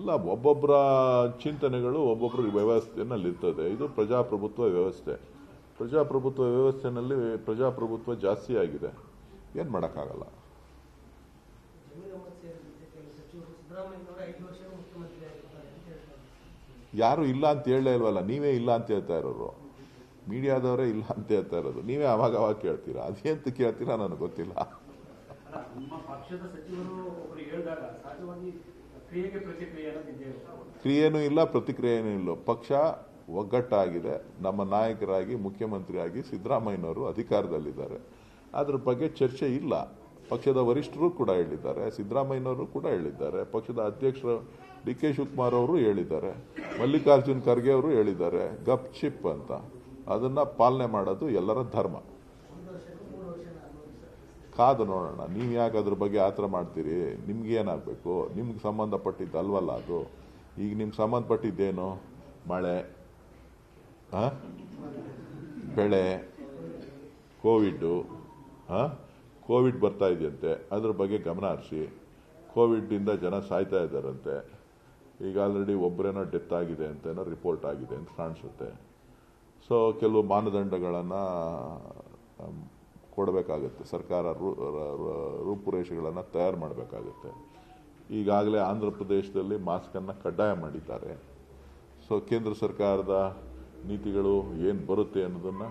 ಇಲ್ಲ, ಒಬ್ಬೊಬ್ಬರ ಚಿಂತನೆಗಳು ಒಬ್ಬೊಬ್ಬರ ವ್ಯವಸ್ಥೆನಲ್ಲಿರ್ತದೆ. ಇದು ಪ್ರಜಾಪ್ರಭುತ್ವ ವ್ಯವಸ್ಥೆ. ಪ್ರಜಾಪ್ರಭುತ್ವ ವ್ಯವಸ್ಥೆನಲ್ಲಿ ಪ್ರಜಾಪ್ರಭುತ್ವ ಜಾಸ್ತಿ ಆಗಿದೆ, ಏನು ಮಾಡೋಕ್ಕಾಗಲ್ಲ. ಯಾರು ಇಲ್ಲ ಅಂತ ಹೇಳಲೇ ಇಲ್ವಲ್ಲ, ನೀವೇ ಇಲ್ಲ ಅಂತ ಹೇಳ್ತಾ ಇರೋರು. ಮೀಡಿಯಾದವರೇ ಇಲ್ಲ ಅಂತ ಹೇಳ್ತಾ ಇರೋದು, ನೀವೇ ಅವಾಗ ಕೇಳ್ತೀರಾ. ಅದೇಂತ ಕೇಳ್ತೀರಾ ನನಗೆ ಗೊತ್ತಿಲ್ಲ. ಕ್ರಿಯೆನೂ ಇಲ್ಲ, ಪ್ರತಿಕ್ರಿಯೆನೂ ಇಲ್ಲ. ಪಕ್ಷ ಒಗ್ಗಟ್ಟಾಗಿದೆ. ನಮ್ಮ ನಾಯಕರಾಗಿ ಮುಖ್ಯಮಂತ್ರಿಯಾಗಿ ಸಿದ್ದರಾಮಯ್ಯನವರು ಅಧಿಕಾರದಲ್ಲಿದ್ದಾರೆ. ಅದ್ರ ಬಗ್ಗೆ ಚರ್ಚೆ ಇಲ್ಲ. ಪಕ್ಷದ ವರಿಷ್ಠರು ಕೂಡ ಹೇಳಿದ್ದಾರೆ, ಸಿದ್ದರಾಮಯ್ಯನವರು ಕೂಡ ಹೇಳಿದ್ದಾರೆ, ಪಕ್ಷದ ಅಧ್ಯಕ್ಷರು ಡಿ ಕೆ ಶಿವಕುಮಾರ್ ಅವರು ಹೇಳಿದ್ದಾರೆ, ಮಲ್ಲಿಕಾರ್ಜುನ್ ಖರ್ಗೆ ಅವರು ಹೇಳಿದ್ದಾರೆ, ಗಪ್ ಚಿಪ್ ಅಂತ. ಅದನ್ನ ಪಾಲನೆ ಮಾಡೋದು ಎಲ್ಲರ ಧರ್ಮ. ಕಾದು ನೋಡೋಣ. ನೀವು ಯಾಕೆ ಅದ್ರ ಬಗ್ಗೆ ಆತರ ಮಾಡ್ತೀರಿ? ನಿಮ್ಗೆ ಏನಾಗಬೇಕು? ನಿಮ್ಗೆ ಸಂಬಂಧಪಟ್ಟಿದ್ದಲ್ವಲ್ಲ ಅದು. ಈಗ ನಿಮ್ಗೆ ಸಂಬಂಧಪಟ್ಟಿದ್ದೇನು? ಮಳೆ, ಬೆಳೆ, ಕೋವಿಡ್ ಬರ್ತಾ ಇದೆಯಂತೆ, ಅದ್ರ ಬಗ್ಗೆ ಗಮನ ಹರಿಸಿ. ಕೋವಿಡ್ನಿಂದ ಜನ ಸಾಯ್ತಾ ಇದ್ದಾರಂತೆ. ಈಗ ಆಲ್ರೆಡಿ ಒಬ್ಬರೇನೋ ಡೆತ್ ಆಗಿದೆ ಅಂತೇನೋ ರಿಪೋರ್ಟ್ ಆಗಿದೆ ಅಂತ ಕಾಣಿಸುತ್ತೆ. ಸೊ ಕೆಲವು ಮಾನದಂಡಗಳನ್ನು ಕೊಡಬೇಕಾಗುತ್ತೆ. ಸರ್ಕಾರ ರೂಪುರೇಷೆಗಳನ್ನು ತಯಾರು ಮಾಡಬೇಕಾಗುತ್ತೆ. ಈಗಾಗಲೇ ಆಂಧ್ರ ಪ್ರದೇಶದಲ್ಲಿ ಮಾಸ್ಕನ್ನು ಕಡ್ಡಾಯ ಮಾಡಿದ್ದಾರೆ. ಸೊ ಕೇಂದ್ರ ಸರ್ಕಾರದ ನೀತಿಗಳು ಏನು ಬರುತ್ತೆ ಅನ್ನೋದನ್ನು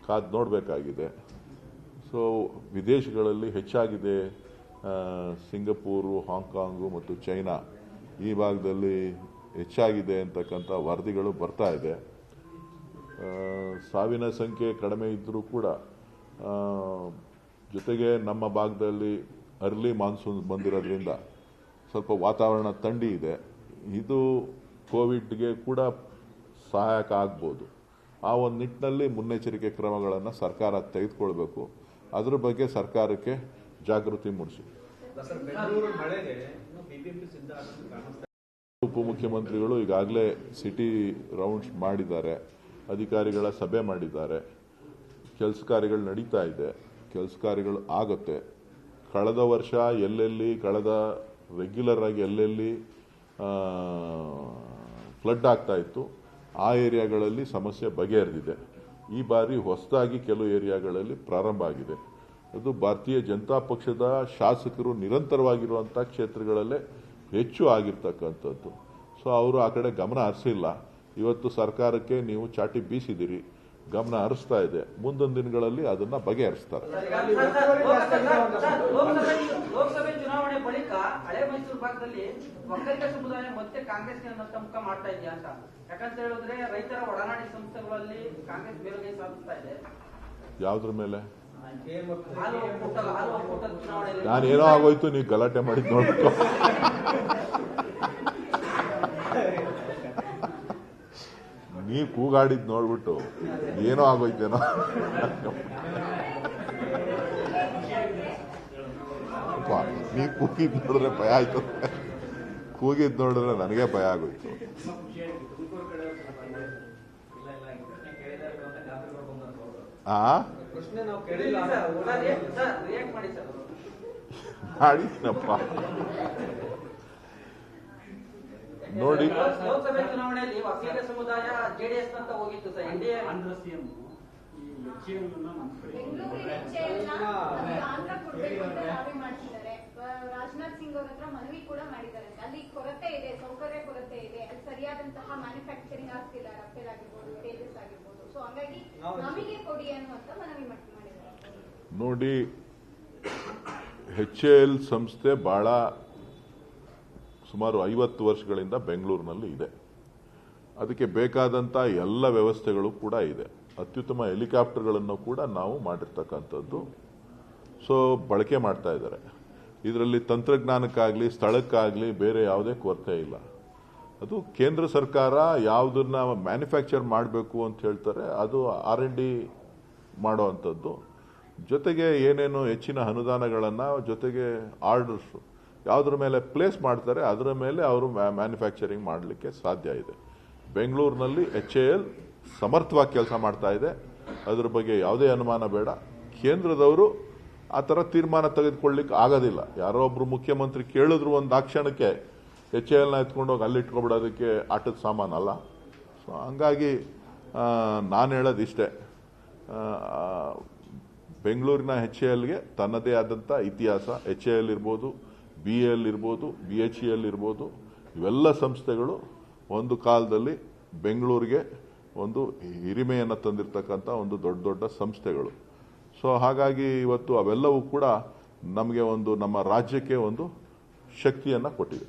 ಕಾದು ನೋಡಬೇಕಾಗಿದೆ. ಸೊ ವಿದೇಶಗಳಲ್ಲಿ ಹೆಚ್ಚಾಗಿದೆ. ಸಿಂಗಪೂರು, ಹಾಂಗ್ಕಾಂಗು ಮತ್ತು ಚೈನಾ ಈ ಭಾಗದಲ್ಲಿ ಹೆಚ್ಚಾಗಿದೆ ಅಂತಕ್ಕಂಥ ವರದಿಗಳು ಬರ್ತಾ ಇದೆ. ಸಾವಿನ ಸಂಖ್ಯೆ ಕಡಿಮೆ ಇದ್ದರೂ ಕೂಡ ಜೊತೆಗೆ ನಮ್ಮ ಭಾಗದಲ್ಲಿ ಅರ್ಲಿ ಮಾನ್ಸೂನ್ ಬಂದಿರೋದ್ರಿಂದ ಸ್ವಲ್ಪ ವಾತಾವರಣ ಥಂಡಿ ಇದೆ. ಇದು ಕೋವಿಡ್ಗೆ ಕೂಡ ಸಹಾಯಕ ಆಗ್ಬೋದು. ಆ ಒಂದು ನಿಟ್ಟಿನಲ್ಲಿ ಮುನ್ನೆಚ್ಚರಿಕೆ ಕ್ರಮಗಳನ್ನು ಸರ್ಕಾರ ತೆಗೆದುಕೊಳ್ಬೇಕು. ಅದ್ರ ಬಗ್ಗೆ ಸರ್ಕಾರಕ್ಕೆ ಜಾಗೃತಿ ಮೂಡಿಸಿ. ಉಪಮುಖ್ಯಮಂತ್ರಿಗಳು ಈಗಾಗಲೇ ಸಿಟಿ ರೌಂಡ್ಸ್ ಮಾಡಿದ್ದಾರೆ, ಅಧಿಕಾರಿಗಳ ಸಭೆ ಮಾಡಿದ್ದಾರೆ. ಕೆಲಸ ಕಾರ್ಯಗಳು ನಡೀತಾ ಇದೆ, ಕೆಲಸ ಕಾರ್ಯಗಳು ಆಗುತ್ತೆ. ಕಳೆದ ವರ್ಷ ರೆಗ್ಯುಲರ್ ಆಗಿ ಎಲ್ಲೆಲ್ಲಿ ಫ್ಲಡ್ ಆಗ್ತಾ ಇತ್ತು ಆ ಏರಿಯಾಗಳಲ್ಲಿ ಸಮಸ್ಯೆ ಬಗೆಹರಿದಿದೆ. ಈ ಬಾರಿ ಹೊಸದಾಗಿ ಕೆಲವು ಏರಿಯಾಗಳಲ್ಲಿ ಪ್ರಾರಂಭ ಆಗಿದೆ. ಅದು ಭಾರತೀಯ ಜನತಾ ಪಕ್ಷದ ಶಾಸಕರು ನಿರಂತರವಾಗಿರುವಂಥ ಕ್ಷೇತ್ರಗಳಲ್ಲೇ ಹೆಚ್ಚು ಆಗಿರ್ತಕ್ಕಂಥದ್ದು. ಸೊ ಅವರು ಆ ಕಡೆ ಗಮನ ಹರಿಸಿಲ್ಲ. ಇವತ್ತು ಸರ್ಕಾರಕ್ಕೆ ನೀವು ಚಾಟಿ ಬೀಸಿದಿರಿ, ಗಮನ ಹರಿಸ್ತಾ ಇದೆ. ಮುಂದೊಂದು ದಿನಗಳಲ್ಲಿ ಅದನ್ನ ಬಗೆಹರಿಸ್ತಾರೆ. ಲೋಕಸಭೆ ಚುನಾವಣೆ ಬಳಿಕ ಹಳೆ ಮೈಸೂರು ಭಾಗದಲ್ಲಿ ಒಕ್ಕಲಿಗ ಸಮುದಾಯ ಮತ್ತೆ ಕಾಂಗ್ರೆಸ್ಗೆ ಮುಖ ಮಾಡ್ತಾ ಇದೆಯಾ ಅಂತ. ಯಾಕಂತ ಹೇಳಿದ್ರೆ ರೈತರ ಒಡನಾಡಿ ಸಂಸ್ಥೆಗಳಲ್ಲಿ ಕಾಂಗ್ರೆಸ್ ಮೇಲುಗೈ ಸಾಧಿಸ್ತಾ ಇದೆ. ಯಾವ್ದ್ರ ಮೇಲೆ? ನಾನೇನೋ ಆಗೋಯ್ತು, ನೀವು ಗಲಾಟೆ ಮಾಡಿದ್ ನೋಡ್ಕೊ. ನೀವು ಕೂಗಾಡಿದ್ ನೋಡ್ಬಿಟ್ಟು ಏನೋ ಆಗೋಯ್ತೇನೋ. ನೀವು ಕೂಗಿದ್ ನೋಡಿದ್ರೆ ಭಯ ಆಯ್ತು, ಕೂಗಿದ್ ನೋಡಿದ್ರೆ ನನಗೆ ಭಯ ಆಗೋಯ್ತು. ಮಾಡಿನಪ್ಪ ನೋಡಿ. ಲೋಕಸಭೆ ಚುನಾವಣೆಯಲ್ಲಿ ಒಕ್ಕಲಿಗ ಸಮುದಾಯ ಜೆಡಿಎಸ್ ಅಂತ ಹೋಗಿತ್ತು ಸರ್. ಇಂಡಿಯಾ ರಾಜನಾಥ್ ಸಿಂಗ್ ಅವ್ರ ಹತ್ರ ಮನವಿ ಕೂಡ ಮಾಡಿದ್ದಾರೆ. ಅಲ್ಲಿ ಕೊರತೆ ಇದೆ, ಸೌಕರ್ಯ ಕೊರತೆ ಇದೆ, ಅಲ್ಲಿ ಸರಿಯಾದಂತಹ ಮ್ಯಾನುಫ್ಯಾಕ್ಚರಿಂಗ್ ಆಗ್ತಿಲ್ಲ, ರಫೇಲ್ ಆಗಿರ್ಬೋದು, ತೇಜಸ್ ಆಗಿರ್ಬೋದು. ಸೊ ಹಾಗಾಗಿ ನಮಗೆ ಕೊಡಿ ಅನ್ನುವಂತ ಮನವಿ ಮಾಡಿದ್ದಾರೆ. ನೋಡಿ, HAL ಸಂಸ್ಥೆ ಬಹಳ ಸುಮಾರು 50 ವರ್ಷಗಳಿಂದ ಬೆಂಗಳೂರಿನಲ್ಲಿ ಇದೆ. ಅದಕ್ಕೆ ಬೇಕಾದಂಥ ಎಲ್ಲ ವ್ಯವಸ್ಥೆಗಳು ಕೂಡ ಇದೆ. ಅತ್ಯುತ್ತಮ ಹೆಲಿಕಾಪ್ಟರ್ಗಳನ್ನು ಕೂಡ ನಾವು ಮಾಡಿರ್ತಕ್ಕಂಥದ್ದು. ಸೊ ಬಳಕೆ ಮಾಡ್ತಾ ಇದ್ದಾರೆ. ಇದರಲ್ಲಿ ತಂತ್ರಜ್ಞಾನಕ್ಕಾಗಲಿ ಸ್ಥಳಕ್ಕಾಗಲಿ ಬೇರೆ ಯಾವುದೇ ಕೊರತೆ ಇಲ್ಲ. ಅದು ಕೇಂದ್ರ ಸರ್ಕಾರ ಯಾವುದನ್ನ ಮ್ಯಾನುಫ್ಯಾಕ್ಚರ್ ಮಾಡಬೇಕು ಅಂತ ಹೇಳ್ತಾರೆ ಅದು R&D ಮಾಡುವಂಥದ್ದು. ಜೊತೆಗೆ ಏನೇನು ಹೆಚ್ಚಿನ ಅನುದಾನಗಳನ್ನು ಜೊತೆಗೆ ಆರ್ಡರ್ಸ್ ಯಾವುದ್ರ ಮೇಲೆ ಪ್ಲೇಸ್ ಮಾಡ್ತಾರೆ ಅದರ ಮೇಲೆ ಅವರು ಮ್ಯಾನುಫ್ಯಾಕ್ಚರಿಂಗ್ ಮಾಡಲಿಕ್ಕೆ ಸಾಧ್ಯ ಇದೆ. ಬೆಂಗಳೂರಿನಲ್ಲಿ HAL ಸಮರ್ಥವಾಗಿ ಕೆಲಸ ಮಾಡ್ತಾ ಇದೆ. ಅದ್ರ ಬಗ್ಗೆ ಯಾವುದೇ ಅನುಮಾನ ಬೇಡ. ಕೇಂದ್ರದವರು ಆ ಥರ ತೀರ್ಮಾನ ತೆಗೆದುಕೊಳ್ಳಿಕ್ಕೆ ಆಗೋದಿಲ್ಲ. ಯಾರೋ ಒಬ್ರು ಮುಖ್ಯಮಂತ್ರಿ ಕೇಳಿದ್ರು ಒಂದು ಕ್ಷಣಕ್ಕೆ HAL ಎತ್ಕೊಂಡೋಗಿ ಅಲ್ಲಿ ಇಟ್ಕೊಬಿಡೋದಕ್ಕೆ ಆಟದ ಸಾಮಾನಲ್ಲ. ಸೊ ಹಂಗಾಗಿ ನಾನು ಹೇಳೋದು ಇಷ್ಟೇ, ಬೆಂಗಳೂರಿನ HALಗೆ ತನ್ನದೇ ಆದಂಥ ಇತಿಹಾಸ, HAL ಇರ್ಬೋದು, BAL ಇರ್ಬೋದು, BHEL ಇರ್ಬೋದು, ಇವೆಲ್ಲ ಸಂಸ್ಥೆಗಳು ಒಂದು ಕಾಲದಲ್ಲಿ ಬೆಂಗಳೂರಿಗೆ ಒಂದು ಹಿರಿಮೆಯನ್ನು ತಂದಿರತಕ್ಕಂಥ ಒಂದು ದೊಡ್ಡ ದೊಡ್ಡ ಸಂಸ್ಥೆಗಳು. ಸೊ ಹಾಗಾಗಿ ಇವತ್ತು ಅವೆಲ್ಲವೂ ಕೂಡ ನಮಗೆ ಒಂದು ನಮ್ಮ ರಾಜ್ಯಕ್ಕೆ ಒಂದು ಶಕ್ತಿಯನ್ನು ಕೊಟ್ಟಿದೆ.